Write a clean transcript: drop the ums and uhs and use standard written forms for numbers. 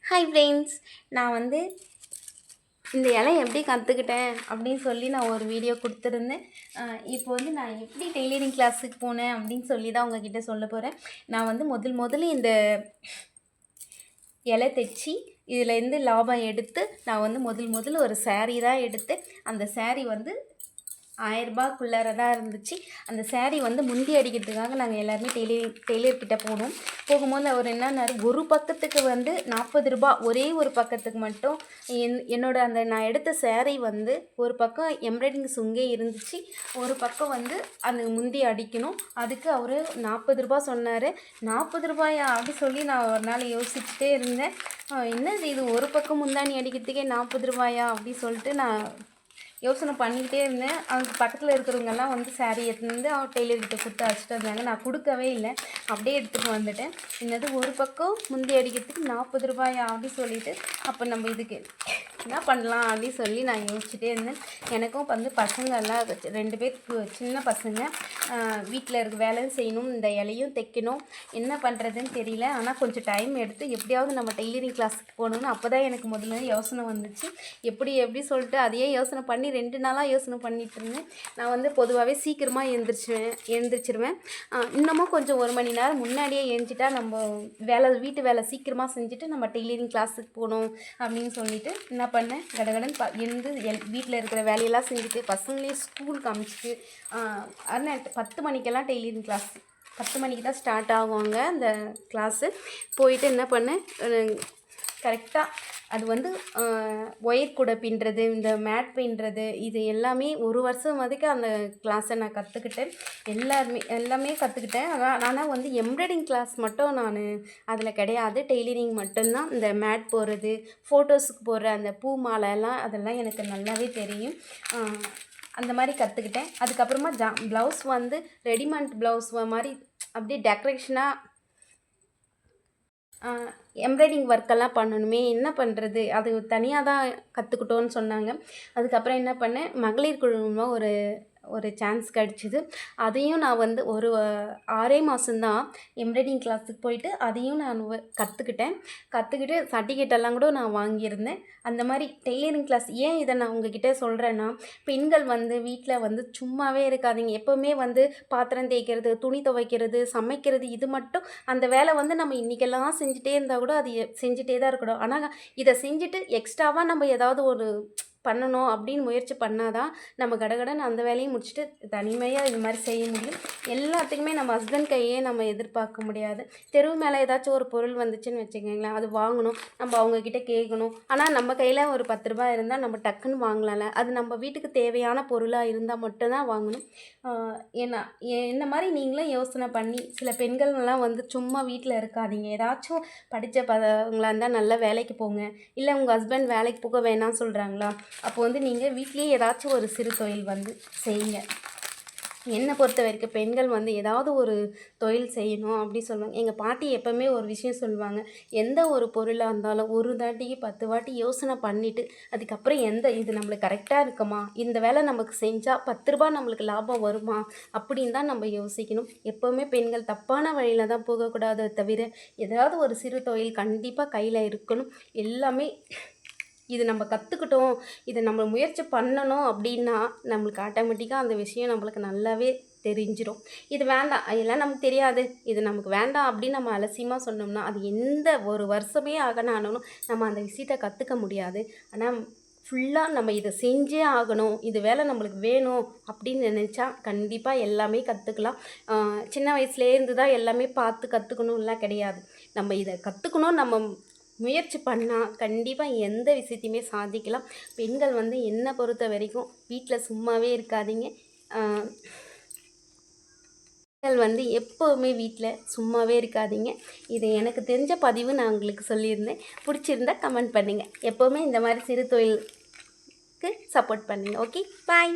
Hi friends, நான் வந்து இந்த இலை எப்படி கற்றுக்கிட்டேன் அப்படின்னு சொல்லி நான் ஒரு வீடியோ கொடுத்துருந்தேன். இப்போ வந்து நான் எப்படி டெய்லரிங் கிளாஸுக்கு போனேன் அப்படின்னு சொல்லி தான் உங்ககிட்ட சொல்ல போகிறேன். நான் வந்து முதல்ல இந்த இலை தைச்சி இதுலேருந்து லாபம் எடுத்து நான் வந்து முதல்ல ஒரு saree தான் எடுத்து, அந்த saree வந்து 1000 ரூபாய்க்குள்ளார தான் இருந்துச்சு. அந்த saree வந்து முந்தி அடிக்கிறதுக்காக நாங்கள் எல்லாருமே டெய்லர்கிட்ட போனோம். போகும்போது அவர் என்னன்னாரு, ஒரு பக்கத்துக்கு வந்து 40 ரூபாய், ஒரே ஒரு பக்கத்துக்கு மட்டும். என்னோட அந்த நான் எடுத்த saree வந்து ஒரு பக்கம் எம்ப்ராய்டிங் சுங்கே இருந்துச்சு, ஒரு பக்கம் வந்து அந்த முந்தி அடிக்கணும். அதுக்கு அவர் 40 ரூபாய் சொன்னார். 40 ரூபாயா அப்படி சொல்லி நான் ஒரு நாள் யோசிச்சுட்டே இருந்தேன். என்னது இது, ஒரு பக்கம் முந்தானி அடிக்கிறதுக்கே 40 ரூபாயா அப்படி சொல்லிட்டு நான் யோசனை பண்ணிக்கிட்டே இருந்தேன். அதுக்கு பக்கத்தில் இருக்கிறவங்கெல்லாம் வந்து saree எடுத்துன்னு வந்து டெய்லர்கிட்ட கொடுத்து அடிச்சுட்டு வந்தாங்க. நான் கொடுக்கவே இல்லை, அப்படியே எடுத்துகிட்டு வந்துட்டேன். என்னது, ஒரு பக்கம் முந்தி அடிக்கிறதுக்கு 40 ரூபாயா அப்படி சொல்லிவிட்டு, அப்போ நம்ம இதுக்கு என்ன பண்ணலாம் அப்படின்னு சொல்லி நான் யோசிச்சுட்டே இருந்தேன். எனக்கும் வந்து பசங்கள்லாம் 2 பேர் சின்ன பசங்க, வீட்டில் இருக்க வேலையும் செய்யணும், இந்த இலையும் தைக்கணும், என்ன பண்ணுறதுன்னு தெரியல. ஆனால் கொஞ்சம் டைம் எடுத்து எப்படியாவது நம்ம டெய்லரிங் கிளாஸுக்கு போகணுன்னு அப்போ தான் எனக்கு முதல்ல யோசனை வந்துச்சு. எப்படி சொல்லிட்டு அதையே யோசனை பண்ணி 2 நாளாக யோசனை பண்ணிகிட்டு இருந்தேன். நான் வந்து பொதுவாகவே சீக்கிரமாக எழுந்திரிச்சிருவேன். இன்னமும் கொஞ்சம் 1 மணி நேரம் முன்னாடியே எழுந்திட்டா நம்ம வீட்டு வேலை சீக்கிரமாக செஞ்சுட்டு நம்ம டெய்லரிங் கிளாஸுக்கு போகணும் அப்படின்னு சொல்லிட்டு என்ன பண்ணேன், கடகடன் எழுந்து வீட்டில் இருக்கிற வேலையெல்லாம் செஞ்சுட்டு பசங்களையும் ஸ்கூலுக்கு அனுப்பிச்சிட்டு, ஆனால் 10 மணிக்கெல்லாம் டெய்லரிங் கிளாஸ் 10 மணிக்கு தான் ஸ்டார்ட் ஆகுவாங்க அந்த கிளாஸு. போயிட்டு என்ன பண்ணேன், கரெக்டாக அது வந்து ஒயர் கூட பின்னுறது, இந்த மேட் பின்னுறது, இது எல்லாமே 1 வருஷம் வரைக்கும் அந்த கிளாஸை நான் கற்றுக்கிட்டேன். எல்லாமே கற்றுக்கிட்டேன். ஆனால் வந்து எம்ப்ராய்டிங் கிளாஸ் மட்டும் நான் அதில் கிடையாது. டெய்லரிங் மட்டும்தான். இந்த மேட் போடுறது, ஃபோட்டோஸுக்கு போடுற அந்த பூ மாலைலாம் அதெல்லாம் எனக்கு நல்லாவே தெரியும். அந்த மாதிரி கற்றுக்கிட்டேன். அதுக்கப்புறமா ப்ளவுஸ் வந்து ரெடிமேட் ப்ளவுஸ் மாதிரி அப்படியே டெக்கரேஷனாக எம்ப்ராய்டிங் ஒர்க்கெல்லாம் பண்ணணுமே, என்ன பண்ணுறது, அது தனியாக தான் கற்றுக்கிட்டோன்னு சொன்னாங்க. அதுக்கப்புறம் என்ன பண்ணேன், மகளிர் குழுமமாக ஒரு சான்ஸ் கிடச்சிது. அதையும் நான் வந்து ஒரு 6 மாதம்தான் எம்ப்ராய்டிங் கிளாஸுக்கு போயிட்டு அதையும் நான் கற்றுக்கிட்டு சர்டிஃபிகேட்டெல்லாம் கூட நான் வாங்கியிருந்தேன். அந்த மாதிரி டெய்லரிங் கிளாஸ் ஏன் இதை நான் உங்ககிட்ட சொல்கிறேன்னா, பெண்கள் வந்து வீட்டில் வந்து சும்மாவே இருக்காதீங்க. எப்போவுமே வந்து பாத்திரம் தேய்க்கிறது, துணி துவைக்கிறது, சமைக்கிறது, இது மட்டும் அந்த வேலை வந்து நம்ம இன்றைக்கெல்லாம் செஞ்சுட்டே இருந்தால் கூட அது செஞ்சுட்டே தான் இருக்கணும். ஆனால் இதை செஞ்சுட்டு எக்ஸ்ட்ராவாக நம்ம ஏதாவது ஒரு பண்ணணும் அப்படின்னு முயற்சி பண்ணால் தான் நம்ம கடகடன்னு அந்த வேலையும் முடிச்சுட்டு தனிமையாக இது மாதிரி செய்ய முடியும். எல்லாத்துக்குமே நம்ம ஹஸ்பண்ட் கையே நம்ம எதிர்பார்க்க முடியாது. தெருவு மேலே ஏதாச்சும் ஒரு பொருள் வந்துச்சுன்னு வச்சுக்கோங்களேன், அது வாங்கணும், நம்ம அவங்கக்கிட்ட கேட்கணும். ஆனால் நம்ம கையில் ஒரு 10 ரூபாய் இருந்தால் நம்ம டக்குன்னு வாங்கலாம்ல. அது நம்ம வீட்டுக்கு தேவையான பொருளாக இருந்தால் மட்டும்தான் வாங்கணும். என்ன மாதிரி நீங்களும் யோசனை பண்ணி, சில பெண்கள்லாம் வந்து சும்மா வீட்டில் இருக்காதீங்க. ஏதாச்சும் படித்தவங்களா இருந்தால் நல்ல வேலைக்கு போங்க. இல்லை உங்கள் ஹஸ்பண்ட் வேலைக்கு போக வேணாம்னு சொல்கிறாங்களா, அப்போ வந்து நீங்கள் வீட்லேயே ஏதாச்சும் ஒரு சிறு தொழில் வந்து செய்யுங்க. என்னை பொறுத்த வரைக்கும் பெண்கள் வந்து ஏதாவது ஒரு தொழில் செய்யணும் அப்படி சொல்லுவாங்க. எங்கள் பாட்டி எப்போவுமே ஒரு விஷயம் சொல்லுவாங்க, எந்த ஒரு பொருளாக இருந்தாலும் ஒரு தாட்டிக்கு 10 வாட்டி யோசனை பண்ணிவிட்டு அதுக்கப்புறம் இது நம்மளுக்கு கரெக்டாக இருக்குமா, இந்த வேலை நமக்கு செஞ்சால் 10 ரூபாய் நம்மளுக்கு லாபம் வருமா அப்படின்னு தான் நம்ம யோசிக்கணும். எப்போவுமே பெண்கள் தப்பான வழியில் தான் போகக்கூடாது, தவிர ஏதாவது ஒரு சிறு தொழில் கண்டிப்பாக கையில் இருக்கணும். எல்லாமே இது நம்ம கற்றுக்கிட்டோம், இதை நம்ம முயற்சி பண்ணணும் அப்படின்னா நம்மளுக்கு ஆட்டோமேட்டிக்காக அந்த விஷயம் நம்மளுக்கு நல்லாவே தெரிஞ்சிடும். இது வேண்டாம், இதெல்லாம் நமக்கு தெரியாது, இது நமக்கு வேண்டாம் அப்படின்னு நம்ம அலட்சியமாக சொன்னோம்னா அது எந்த ஒரு வருஷமே ஆகணும் நம்ம அந்த விஷயத்தை கற்றுக்க முடியாது. ஆனால் ஃபுல்லாக நம்ம இதை செஞ்சே ஆகணும், இது வேலை நம்மளுக்கு வேணும் அப்படின்னு நினச்சா கண்டிப்பாக எல்லாமே கற்றுக்கலாம். சின்ன வயசுலேருந்து தான் எல்லாமே பார்த்து கற்றுக்கணும்லாம் கிடையாது. நம்ம இதை கற்றுக்கணும், நம்ம முயற்சி பண்ணால் கண்டிப்பாக எந்த விஷயத்தையுமே சாதிக்கலாம். பெண்கள் வந்து என்னை பொறுத்த வரைக்கும் வீட்டில் சும்மாவே இருக்காதீங்க. பெண்கள் வந்து எப்போவுமே வீட்டில் சும்மாவே இருக்காதீங்க. இது எனக்கு தெரிஞ்ச பதிவு நான் உங்களுக்கு சொல்லியிருந்தேன். பிடிச்சிருந்தா கமெண்ட் பண்ணுங்கள். எப்போவுமே இந்த மாதிரி சிறு தொழிலுக்கு சப்போர்ட் பண்ணுங்கள். ஓகே, பாய்.